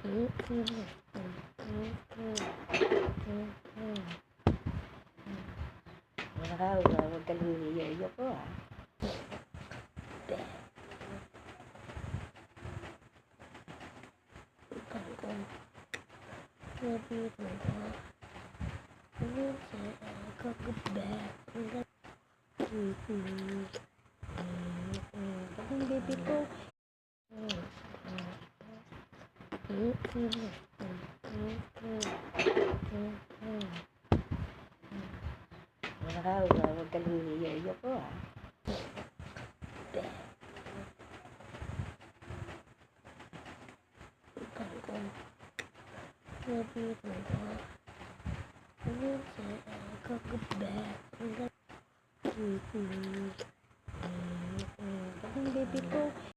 Wow, huwag ka lumiyoyo ko ah. Ang baby ko. Wow, huwag ka lumiyoyo ko ah. Ang baby ko.